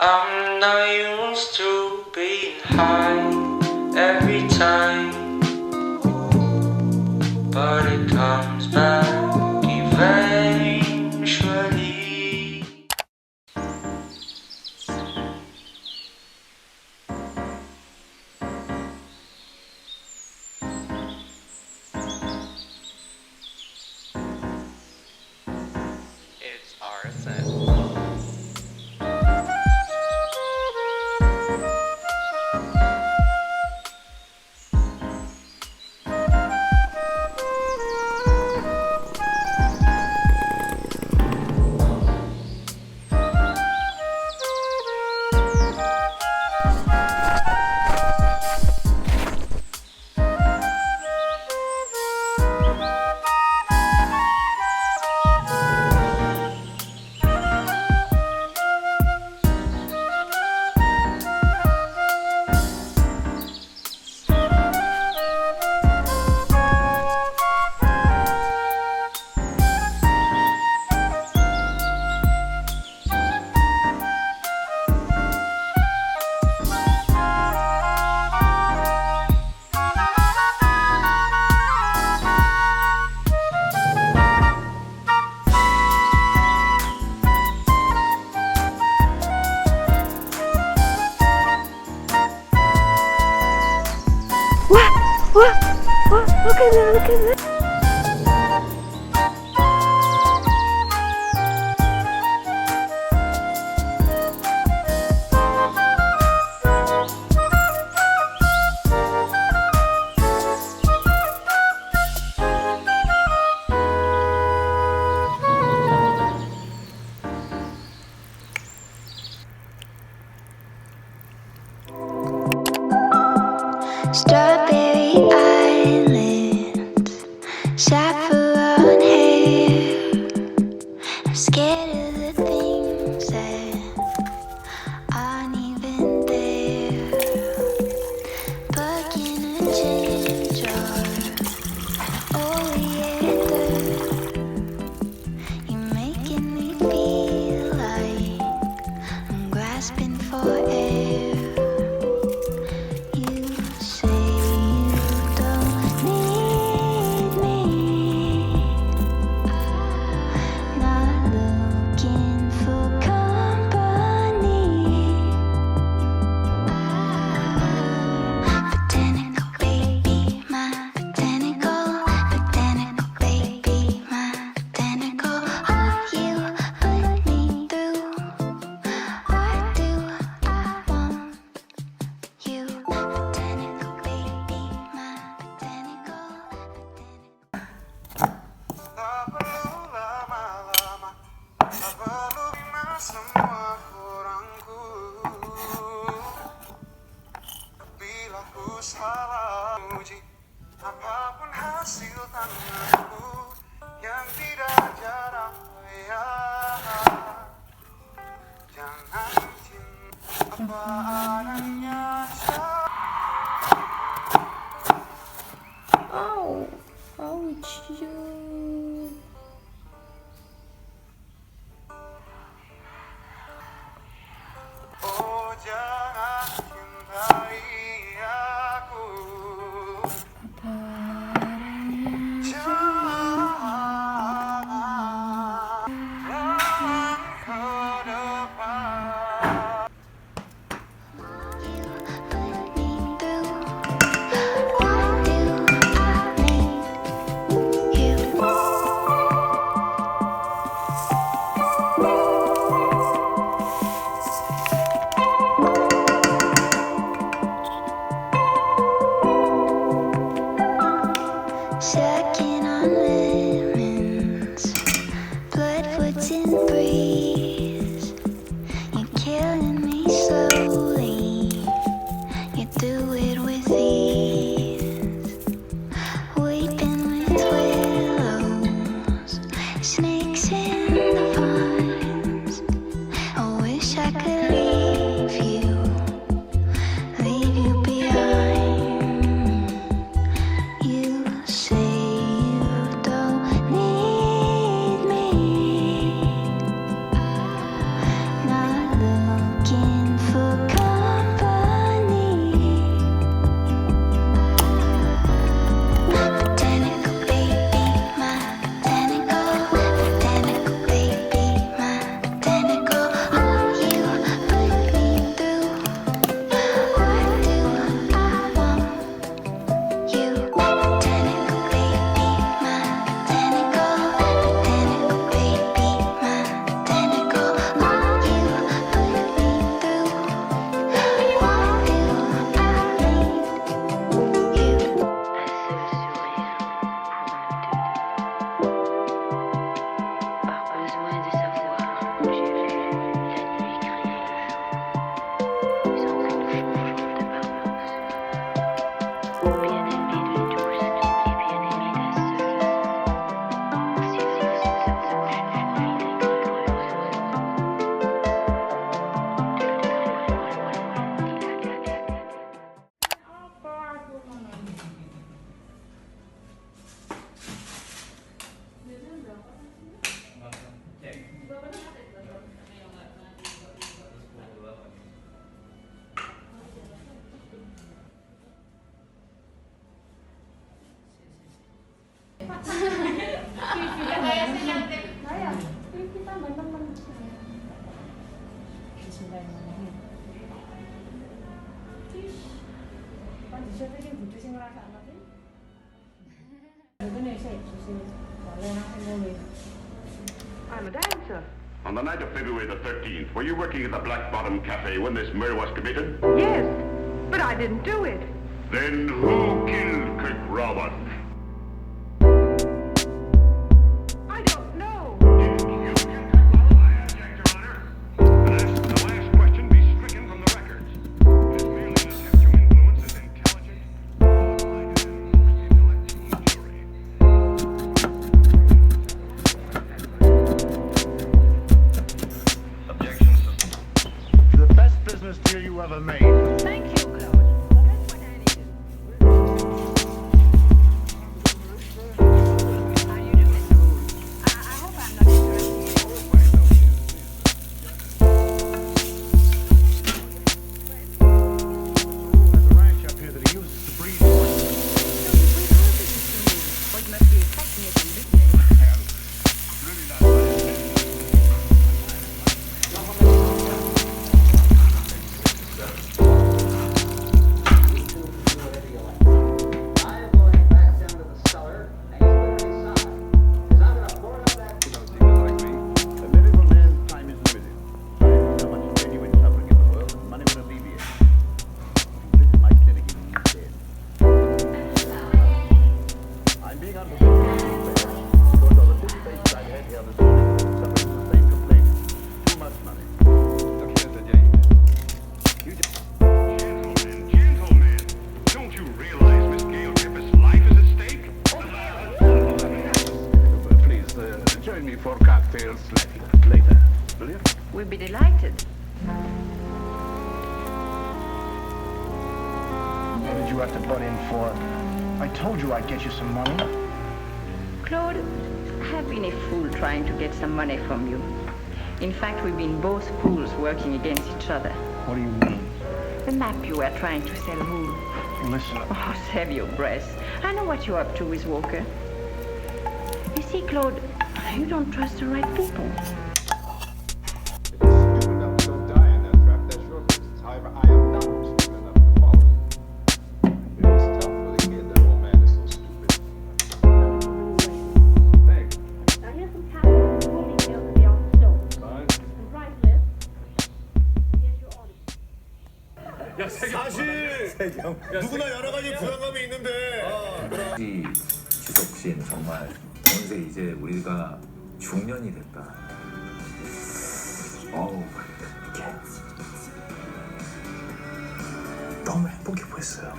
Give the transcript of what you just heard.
I'm not used to being high every time, but it comes back eventually. It's RSN. Look at that, look at that. Strawberry island, saffron hair. I'm scared of the things that aren't even there. Bug in a gin jar, oh yeah. You're making me feel like I'm grasping for air. Apapun hasil tanganku yang tidak jarang jangan cinta apa adanya. Oh, ouch. Oh jangan cintai aku. Sucking on lemons, bloodwoods in breeze. You're killing me slowly. You do it with ease. Weeping with willows, snakes in the vines. I wish I could leave you behind. You say you don't need me. Not looking I'm a dancer. On the night of February the 13th, were you working at the Black Bottom Cafe when this murder was committed? Yes, but I didn't do it. Then who killed Kirk Robert? I don't know. Did you kill Kirk Robert? I object, Your Honor. The last question be stricken from the records. It is merely an attempt to influence this intelligent, open-minded, and intellectual jury. Objection sustained. The best business deal you ever made. Thank you, Claude. That's what I needed. How do you do, Mr. Wood? I hope I'm not interrupting you. There's a ranch up here that he uses to breed horses. Well, you must be expecting it in business. Really not my intention. I'm going back down to the cellar and you better decide. Because I'm going to board up that. A medical man's time is limited. So much genuine suffering in the world that money will alleviate. Visit my clinic in the dead. I'm being unprofessional because on the 50 patients I've had here this morning suffering from the same complaint. Too much money. Look here, Mr. James. You just... Gentlemen, don't you realize Miss Gail Griffith's life is at stake? Please, join me for cocktails later. Will you? We'll be delighted. What did you have to butt in for? I told you I'd get you some money. Claude, I've been a fool trying to get some money from you. In fact, we've been both fools working against each other. What do you mean? The map you were trying to sell who? Listen. Oh, save your breath. I know what you're up to with Walker. You see, Claude, you don't trust the right people. If you're stupid enough to go die in that trap, that's your business. However, I am not stupid enough to follow it. It is tough for the kid. That old man is so stupid. Thanks. Now here's some tablets and holding pills to be on the stove. Fine. Some price list. Here's your order. 사실 누구나 여러 가지 불안감이 있는데 지석 씨는 정말 어느새 이제 우리가 중년이 됐다. 이렇게 너무 행복해 보였어요.